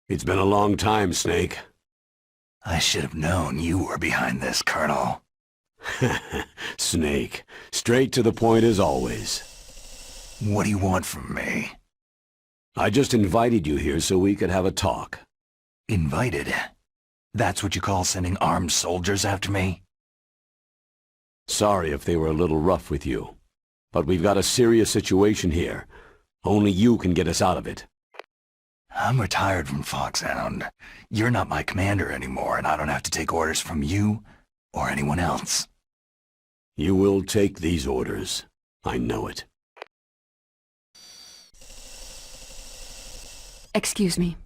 It's been a long time, Snake. I should have known you were behind this, Colonel. Snake, straight to the point as always. What do you want from me? I just invited you here so we could have a talk. Invited? That's what you call sending armed soldiers after me? Sorry if they were a little rough with you, but we've got a serious situation here. Only you can get us out of it. I'm retired from Foxhound. You're not my commander anymore, and I don't have to take orders from you or anyone else. You will take these orders. I know it. Excuse me.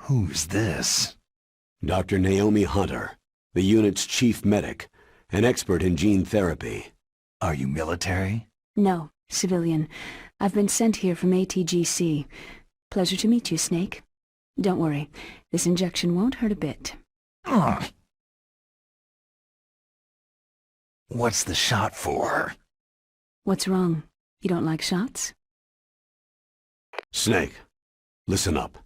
Who's this? Dr. Naomi Hunter, the unit's chief medic, an expert in gene therapy. Are you military? No, civilian. I've been sent here from ATGC. Pleasure to meet you, Snake. Don't worry, this injection won't hurt a bit. What's the shot for? What's wrong? You don't like shots? Snake, listen up.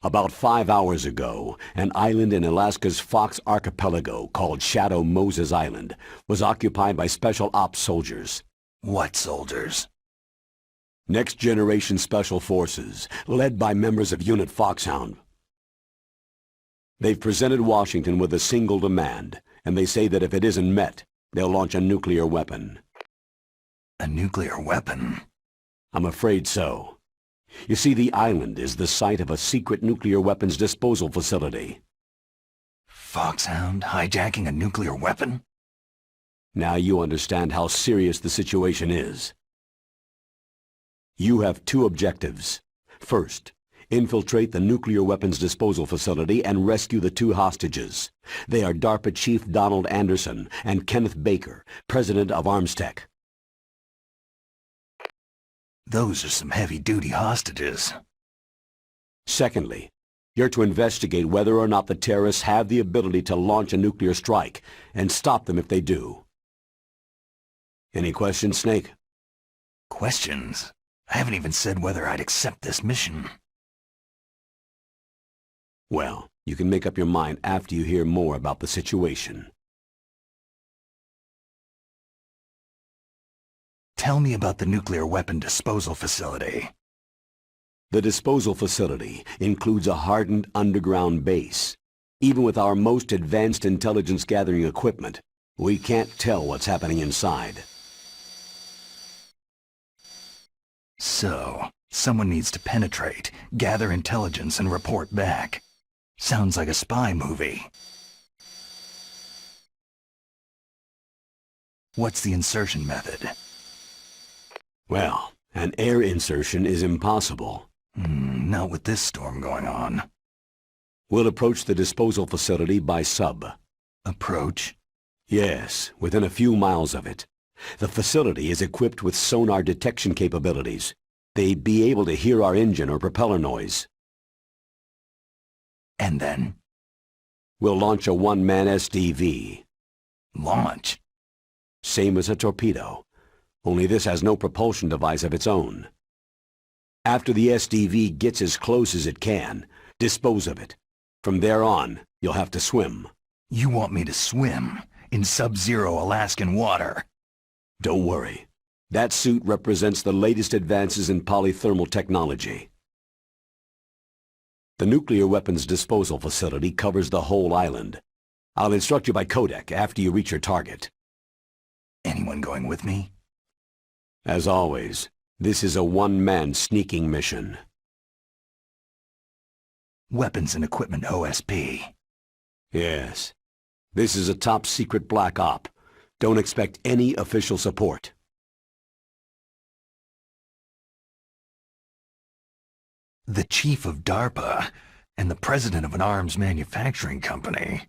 About 5 hours ago, an island in Alaska's Fox Archipelago called Shadow Moses Island was occupied by Special Ops soldiers. What soldiers? Next Generation Special Forces, led by members of Unit Foxhound. They've presented Washington with a single demand, and they say that if it isn't met, they'll launch a nuclear weapon. A nuclear weapon? I'm afraid so. You see, the island is the site of a secret nuclear weapons disposal facility. Foxhound hijacking a nuclear weapon? Now you understand how serious the situation is. You have two objectives. First, infiltrate the nuclear weapons disposal facility and rescue the two hostages. They are DARPA Chief Donald Anderson and Kenneth Baker, President of Armstech. Those are some heavy-duty hostages. Secondly, you're to investigate whether or not the terrorists have the ability to launch a nuclear strike and stop them if they do. Any questions, Snake? Questions? I haven't even said whether I'd accept this mission. Well, you can make up your mind after you hear more about the situation. Tell me about the nuclear weapon disposal facility. The disposal facility includes a hardened underground base. Even with our most advanced intelligence gathering equipment, we can't tell what's happening inside. So, someone needs to penetrate, gather intelligence, and report back. Sounds like a spy movie. What's the insertion method? Well, an air insertion is impossible. Not with this storm going on. We'll approach the disposal facility by sub. Approach? Yes, within a few miles of it. The facility is equipped with sonar detection capabilities. They'd be able to hear our engine or propeller noise. And then? We'll launch a one-man SDV. Launch? Same as a torpedo. Only this has no propulsion device of its own. After the SDV gets as close as it can, dispose of it. From there on, you'll have to swim. You want me to swim in sub-zero Alaskan water? Don't worry. That suit represents the latest advances in polythermal technology. The nuclear weapons disposal facility covers the whole island. I'll instruct you by codec after you reach your target. Anyone going with me? As always, this is a one-man sneaking mission. Weapons and equipment OSP. Yes. This is a top-secret black op. Don't expect any official support. The chief of DARPA and the president of an arms manufacturing company.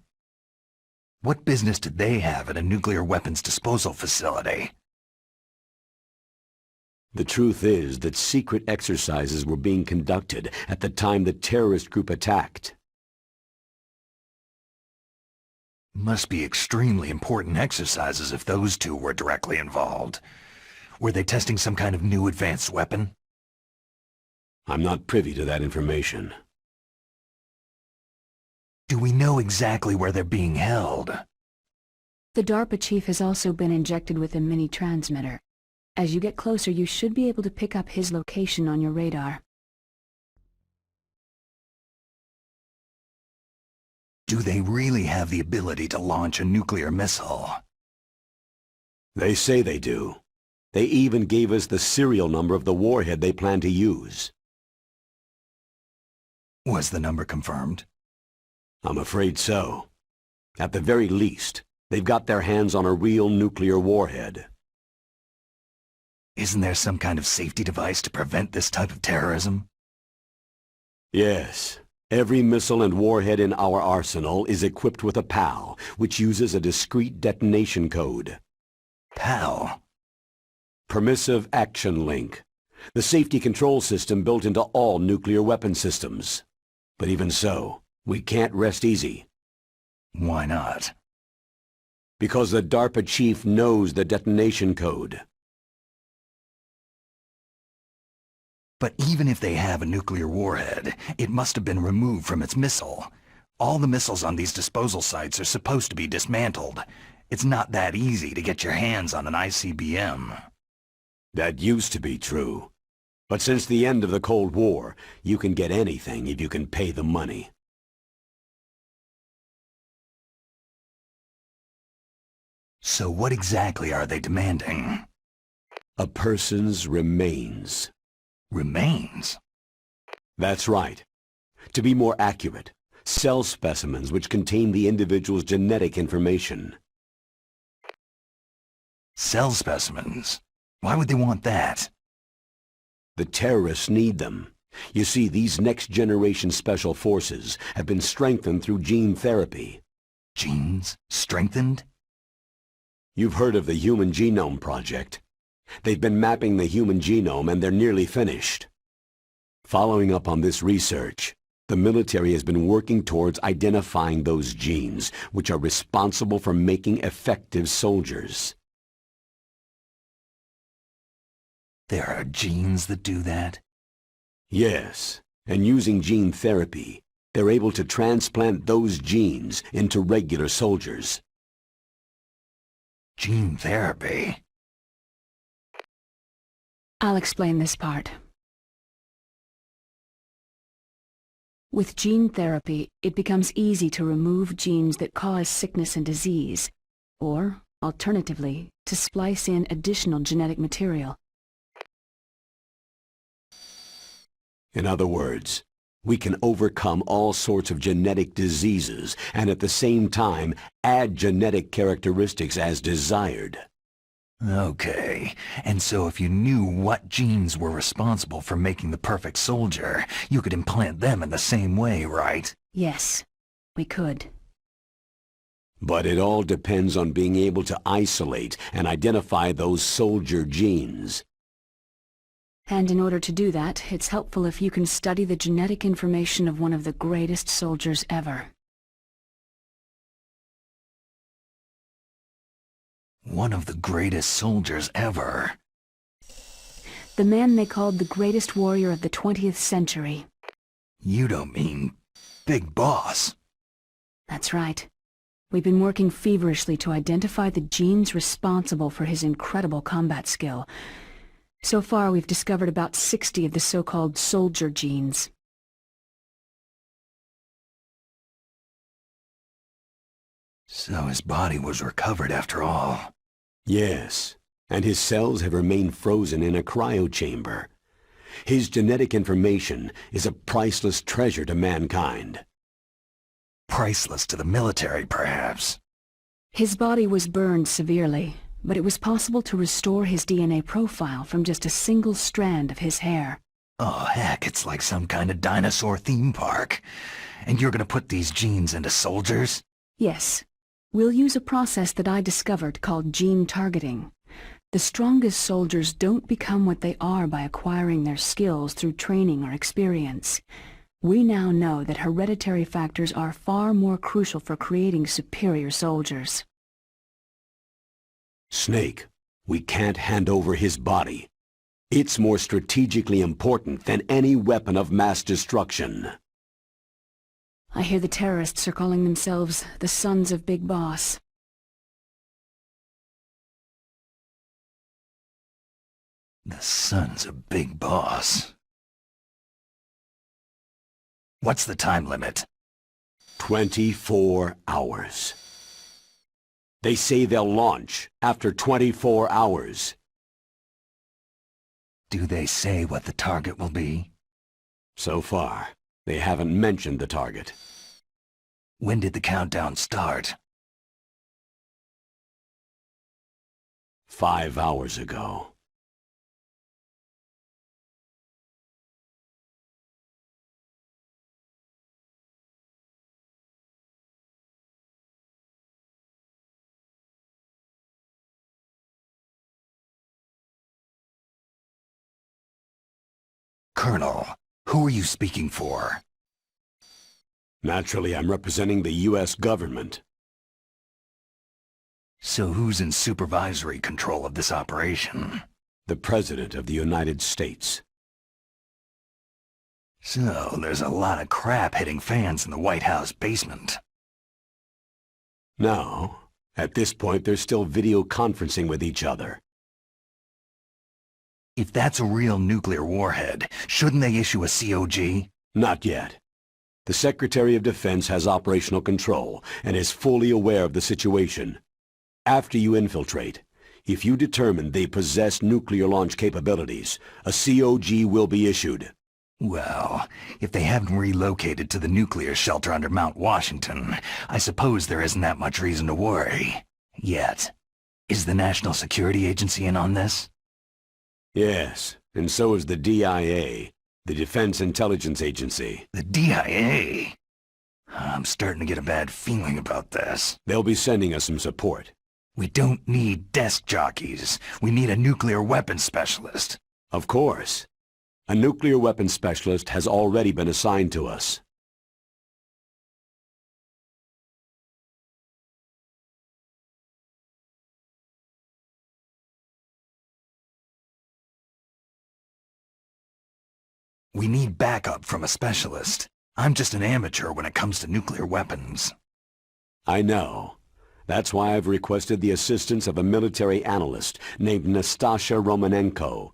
What business did they have at a nuclear weapons disposal facility? The truth is that secret exercises were being conducted at the time the terrorist group attacked. Must be extremely important exercises if those two were directly involved. Were they testing some kind of new advanced weapon? I'm not privy to that information. Do we know exactly where they're being held? The DARPA chief has also been injected with a mini-transmitter. As you get closer, you should be able to pick up his location on your radar. Do they really have the ability to launch a nuclear missile? They say they do. They even gave us the serial number of the warhead they plan to use. Was the number confirmed? I'm afraid so. At the very least, they've got their hands on a real nuclear warhead. Isn't there some kind of safety device to prevent this type of terrorism? Yes. Every missile and warhead in our arsenal is equipped with a PAL, which uses a discrete detonation code. PAL? Permissive Action Link. The safety control system built into all nuclear weapon systems. But even so, we can't rest easy. Why not? Because the DARPA chief knows the detonation code. But even if they have a nuclear warhead, it must have been removed from its missile. All the missiles on these disposal sites are supposed to be dismantled. It's not that easy to get your hands on an ICBM. That used to be true. But since the end of the Cold War, you can get anything if you can pay the money. So what exactly are they demanding? A person's remains. Remains? That's right. To be more accurate, cell specimens which contain the individual's genetic information. Cell specimens? Why would they want that? The terrorists need them. You see, these next-generation special forces have been strengthened through gene therapy. Genes? Strengthened? You've heard of the Human Genome Project. They've been mapping the human genome and they're nearly finished. Following up on this research, the military has been working towards identifying those genes which are responsible for making effective soldiers. There are genes that do that? Yes, and using gene therapy, they're able to transplant those genes into regular soldiers. Gene therapy? I'll explain this part. With gene therapy, it becomes easy to remove genes that cause sickness and disease, or, alternatively, to splice in additional genetic material. In other words, we can overcome all sorts of genetic diseases and at the same time add genetic characteristics as desired. Okay, and so if you knew what genes were responsible for making the perfect soldier, you could implant them in the same way, right? Yes, we could. But it all depends on being able to isolate and identify those soldier genes. And in order to do that, it's helpful if you can study the genetic information of one of the greatest soldiers ever. One of the greatest soldiers ever. The man they called the greatest warrior of the 20th century. You don't mean Big Boss? That's right. We've been working feverishly to identify the genes responsible for his incredible combat skill. So far, we've discovered about 60 of the so-called soldier genes. So his body was recovered after all. Yes, and his cells have remained frozen in a cryochamber. His genetic information is a priceless treasure to mankind. Priceless to the military, perhaps. His body was burned severely, but it was possible to restore his DNA profile from just a single strand of his hair. Oh, heck, it's like some kind of dinosaur theme park. And you're gonna put these genes into soldiers? Yes. We'll use a process that I discovered called gene targeting. The strongest soldiers don't become what they are by acquiring their skills through training or experience. We now know that hereditary factors are far more crucial for creating superior soldiers. Snake, We can't hand over his body. It's more strategically important than any weapon of mass destruction. I hear the terrorists are calling themselves the Sons of Big Boss. The Sons of Big Boss. What's the time limit? 24 hours. They say they'll launch after 24 hours. Do they say what the target will be? So far, they haven't mentioned the target. When did the countdown start? 5 hours ago. Colonel, who are you speaking for? Naturally, I'm representing the U.S. government. So who's in supervisory control of this operation? The President of the United States. So there's a lot of crap hitting fans in the White House basement. No. At this point, they're still video conferencing with each other. If that's a real nuclear warhead, shouldn't they issue a COG? Not yet. The Secretary of Defense has operational control and is fully aware of the situation. After you infiltrate, if you determine they possess nuclear launch capabilities, a COG will be issued. Well, if they haven't relocated to the nuclear shelter under Mount Washington, I suppose there isn't that much reason to worry. Yet. Is the National Security Agency in on this? Yes, and so is the DIA, the Defense Intelligence Agency. The DIA? I'm starting to get a bad feeling about this. They'll be sending us some support. We don't need desk jockeys. We need a nuclear weapons specialist. Of course. A nuclear weapons specialist has already been assigned to us. We need backup from a specialist. I'm just an amateur when it comes to nuclear weapons. I know. That's why I've requested the assistance of a military analyst named Nastasha Romanenko.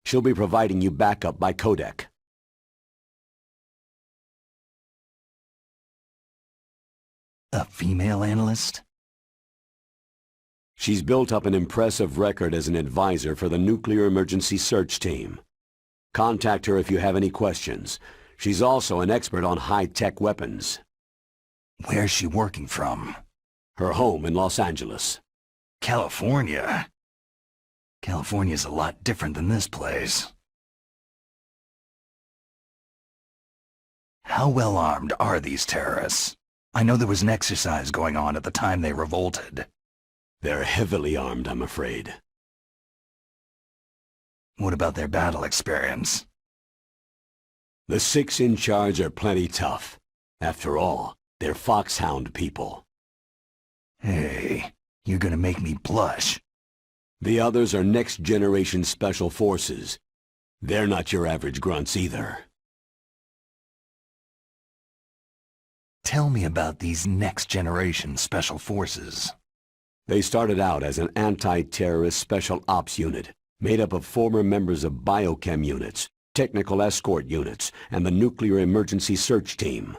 She'll be providing you backup by codec. A female analyst? She's built up an impressive record as an advisor for the Nuclear Emergency Search Team. Contact her if you have any questions. She's also an expert on high-tech weapons. Where's she working from? Her home in Los Angeles. California? California's a lot different than this place. How well armed are these terrorists? I know there was an exercise going on at the time they revolted. They're heavily armed, I'm afraid. What about their battle experience? The 6 in charge are plenty tough. After all, they're Foxhound people. Hey, you're gonna make me blush. The others are next-generation special forces. They're not your average grunts either. Tell me about these next-generation special forces. They started out as an anti-terrorist special ops unit, made up of former members of biochem units, technical escort units, and the Nuclear Emergency Search Team.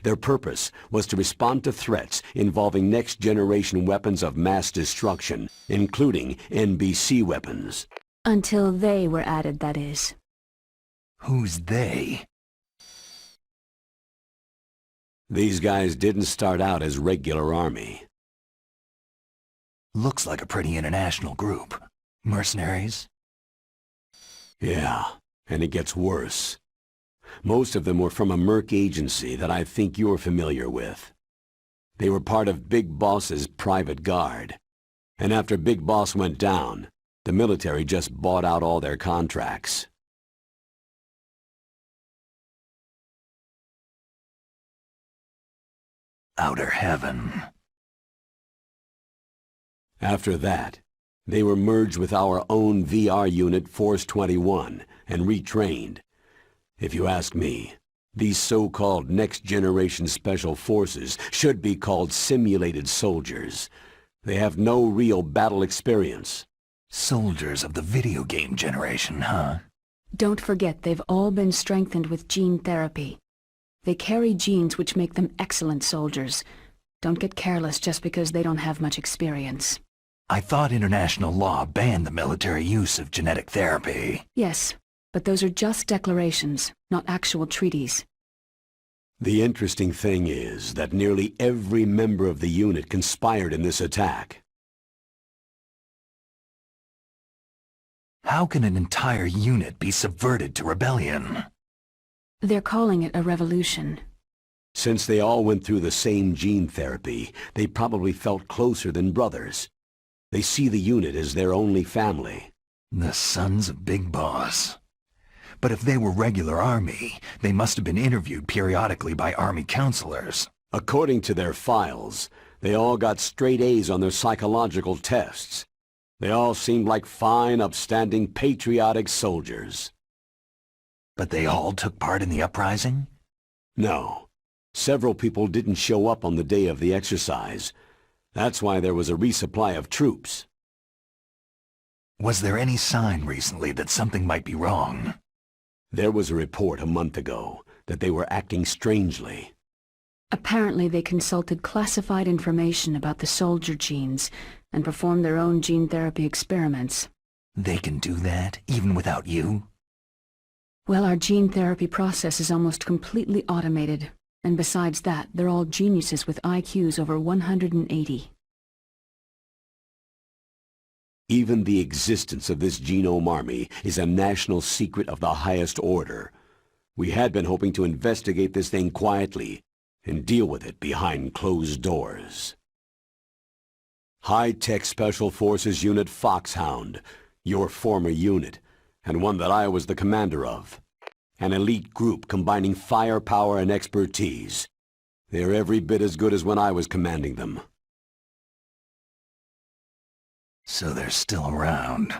Their purpose was to respond to threats involving next-generation weapons of mass destruction, including NBC weapons. Until they were added, that is. Who's they? These guys didn't start out as regular army. Looks like a pretty international group. Mercenaries? Yeah, and it gets worse. Most of them were from a merc agency that I think you're familiar with. They were part of Big Boss's private guard. And after Big Boss went down, the military just bought out all their contracts. Outer heaven. After that, They were merged with our own VR unit Force 21 and retrained. If you ask me, these so-called next-generation special forces should be called simulated soldiers. They have no real battle experience. Soldiers of the video game generation, huh? Don't forget they've all been strengthened with gene therapy. They carry genes which make them excellent soldiers. Don't get careless just because they don't have much experience. I thought international law banned the military use of genetic therapy. Yes, but those are just declarations, not actual treaties. The interesting thing is that nearly every member of the unit conspired in this attack. How can an entire unit be subverted to rebellion? They're calling it a revolution. Since they all went through the same gene therapy, they probably felt closer than brothers. They see the unit as their only family. The sons of Big Boss. But if they were regular army, they must have been interviewed periodically by army counselors. According to their files, they all got straight A's on their psychological tests. They all seemed like fine, upstanding, patriotic soldiers. But they all took part in the uprising? No. Several people didn't show up on the day of the exercise. That's why there was a resupply of troops. Was there any sign recently that something might be wrong? There was a report a month ago that they were acting strangely. Apparently they consulted classified information about the soldier genes and performed their own gene therapy experiments. They can do that, even without you? Well, our gene therapy process is almost completely automated. And besides that, they're all geniuses with IQs over 180. Even the existence of this genome army is a national secret of the highest order. We had been hoping to investigate this thing quietly and deal with it behind closed doors. High-Tech Special Forces Unit Foxhound, your former unit, and one that I was the commander of. An elite group combining firepower and expertise. They're every bit as good as when I was commanding them. So they're still around.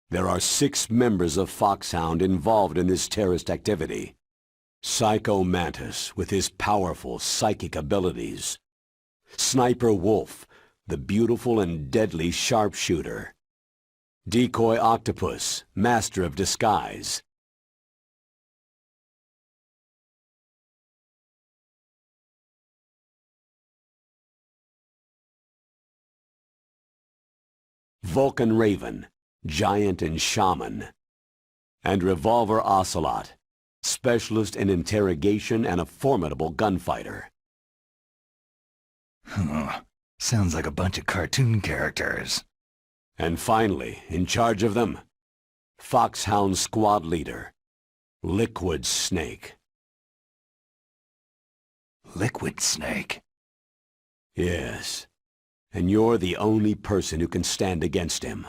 There are 6 members of Foxhound involved in this terrorist activity. Psycho Mantis, with his powerful psychic abilities. Sniper Wolf, the beautiful and deadly sharpshooter. Decoy Octopus, master of disguise. Vulcan Raven, giant and shaman. And Revolver Ocelot, specialist in interrogation and a formidable gunfighter. Sounds like a bunch of cartoon characters. And finally, in charge of them, Foxhound Squad Leader, Liquid Snake. Liquid Snake? Yes, and you're the only person who can stand against him.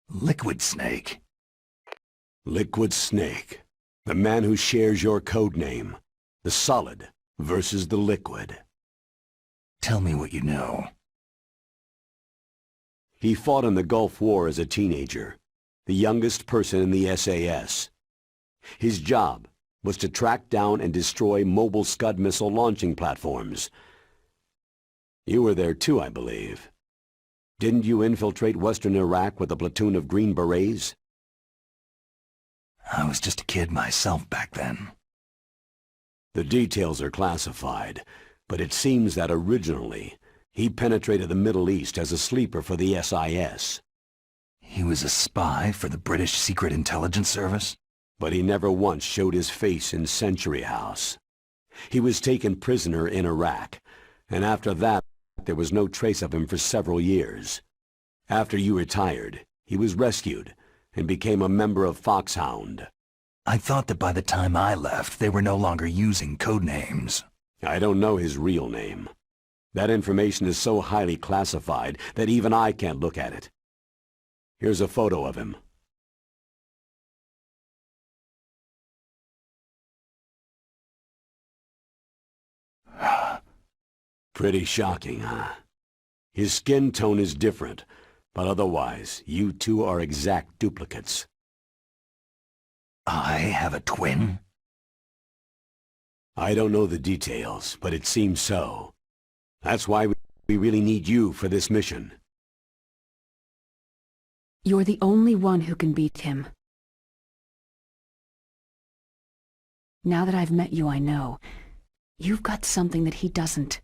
Liquid Snake? Liquid Snake, the man who shares your code name, the Solid versus the Liquid. Tell me what you know. He fought in the Gulf War as a teenager, the youngest person in the SAS. His job was to track down and destroy mobile Scud missile launching platforms. You were there too, I believe. Didn't you infiltrate western Iraq with a platoon of Green Berets? I was just a kid myself back then. The details are classified, but it seems that originally he penetrated the Middle East as a sleeper for the SIS. He was a spy for the British Secret Intelligence Service? But he never once showed his face in Century House. He was taken prisoner in Iraq, and after that there was no trace of him for several years. After you retired, he was rescued and became a member of Foxhound. I thought that by the time I left, they were no longer using code names. I don't know his real name. That information is so highly classified that even I can't look at it. Here's a photo of him. Pretty shocking, huh? His skin tone is different, but otherwise, you two are exact duplicates. I have a twin? I don't know the details, but it seems so. That's why we really need you for this mission. You're the only one who can beat him. Now that I've met you, I know. You've got something that he doesn't.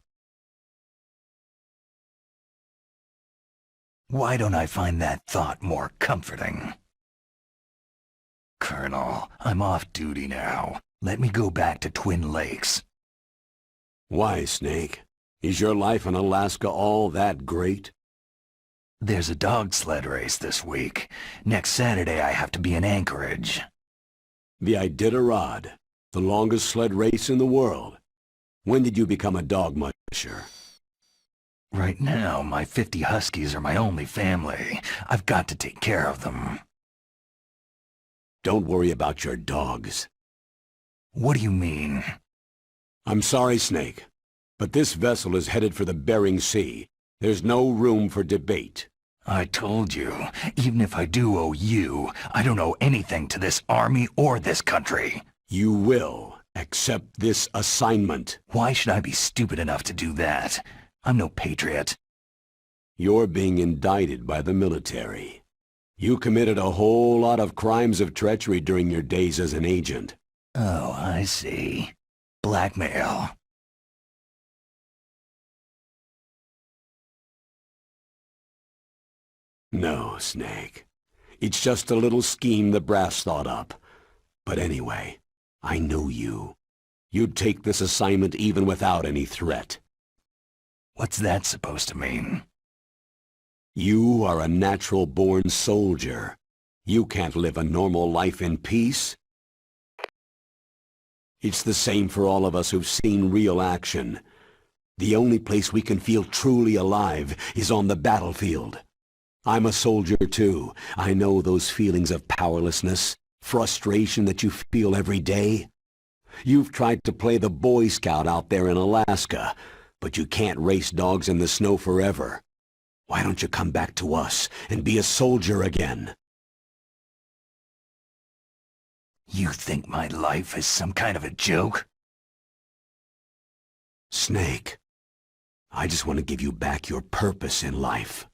Why don't I find that thought more comforting? Colonel, I'm off duty now. Let me go back to Twin Lakes. Why, Snake? Is your life in Alaska all that great? There's a dog sled race this week. Next Saturday I have to be in Anchorage. The Iditarod, the longest sled race in the world. When did you become a dog musher? Right now, my 50 huskies are my only family. I've got to take care of them. Don't worry about your dogs. What do you mean? I'm sorry, Snake, but this vessel is headed for the Bering Sea. There's no room for debate. I told you, even if I do owe you, I don't owe anything to this army or this country. You will accept this assignment. Why should I be stupid enough to do that? I'm no patriot. You're being indicted by the military. You committed a whole lot of crimes of treachery during your days as an agent. Oh, I see. Blackmail. No, Snake. It's just a little scheme the brass thought up. But anyway, I know you. You'd take this assignment even without any threat. What's that supposed to mean? You are a natural-born soldier. You can't live a normal life in peace. It's the same for all of us who've seen real action. The only place we can feel truly alive is on the battlefield. I'm a soldier too. I know those feelings of powerlessness, frustration that you feel every day. You've tried to play the Boy Scout out there in Alaska, but you can't race dogs in the snow forever. Why don't you come back to us and be a soldier again? You think my life is some kind of a joke? Snake, I just want to give you back your purpose in life.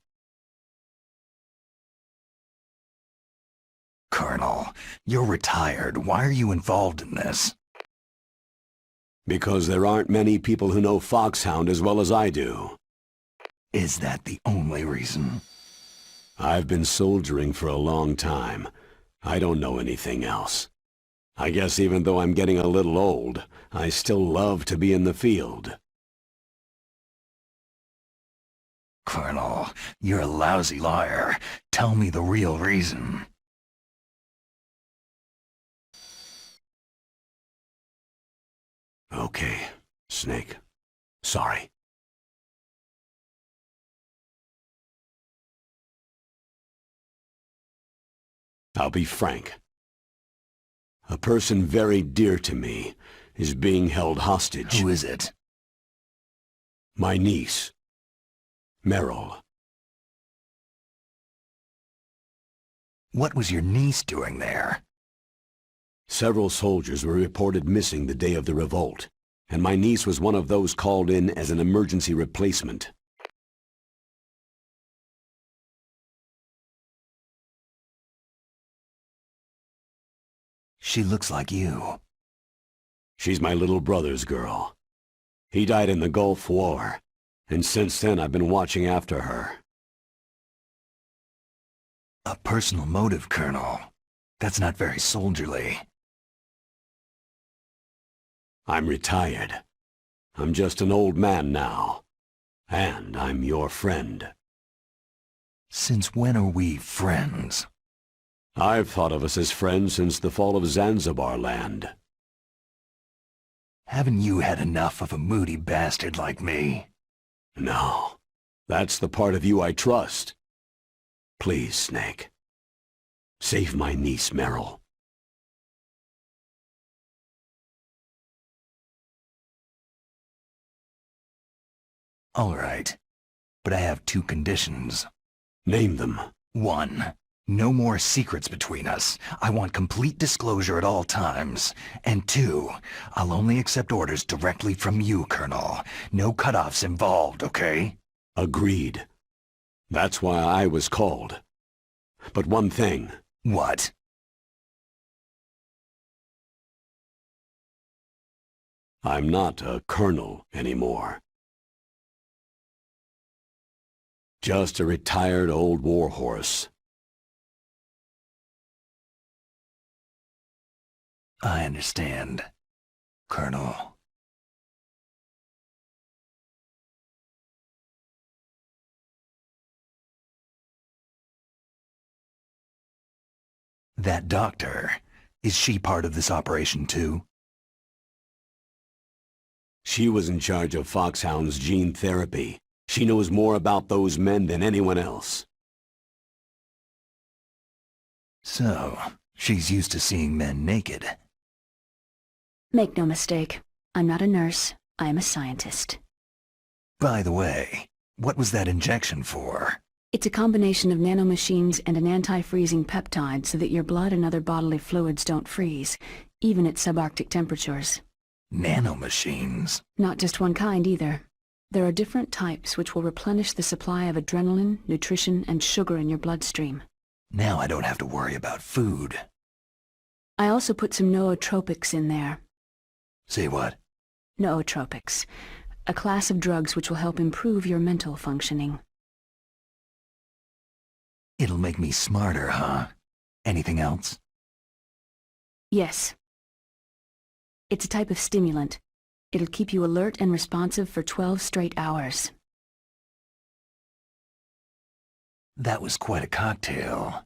Colonel, you're retired. Why are you involved in this? Because there aren't many people who know Foxhound as well as I do. Is that the only reason? I've been soldiering for a long time. I don't know anything else. I guess even though I'm getting a little old, I still love to be in the field. Colonel, you're a lousy liar. Tell me the real reason. Okay, Snake. Sorry. I'll be frank. A person very dear to me is being held hostage. Who is it? My niece, Meryl. What was your niece doing there? Several soldiers were reported missing the day of the revolt, and my niece was one of those called in as an emergency replacement. She looks like you. She's my little brother's girl. He died in the Gulf War, and since then I've been watching after her. A personal motive, Colonel. That's not very soldierly. I'm retired. I'm just an old man now. And I'm your friend. Since when are we friends? I've thought of us as friends since the fall of Zanzibar land. Haven't you had enough of a moody bastard like me? No. That's the part of you I trust. Please, Snake. Save my niece, Meryl. All right. But I have 2 conditions. Name them. 1. No more secrets between us. I want complete disclosure at all times. And 2. I'll only accept orders directly from you, Colonel. No cutoffs involved, okay? Agreed. That's why I was called. But one thing. What? I'm not a colonel anymore. Just a retired old warhorse. I understand, Colonel. That doctor, is she part of this operation too? She was in charge of Foxhound's gene therapy. She knows more about those men than anyone else. So, she's used to seeing men naked. Make no mistake, I'm not a nurse, I am a scientist. By the way, what was that injection for? It's a combination of nanomachines and an anti-freezing peptide so that your blood and other bodily fluids don't freeze, even at subarctic temperatures. Nanomachines? Not just one kind either. There are different types which will replenish the supply of adrenaline, nutrition, and sugar in your bloodstream. Now I don't have to worry about food. I also put some nootropics in there. Say what? Nootropics, a class of drugs which will help improve your mental functioning. It'll make me smarter, huh? Anything else? Yes. It's a type of stimulant. It'll keep you alert and responsive for 12 straight hours. That was quite a cocktail.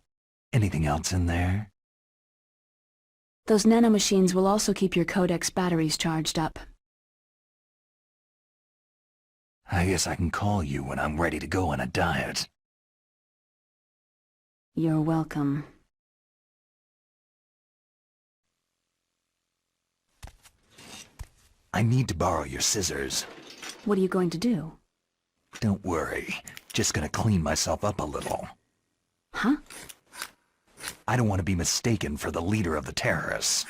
Anything else in there? Those nanomachines will also keep your Codex batteries charged up. I guess I can call you when I'm ready to go on a diet. You're welcome. I need to borrow your scissors. What are you going to do? Don't worry. Just gonna clean myself up a little. Huh? I don't want to be mistaken for the leader of the terrorists.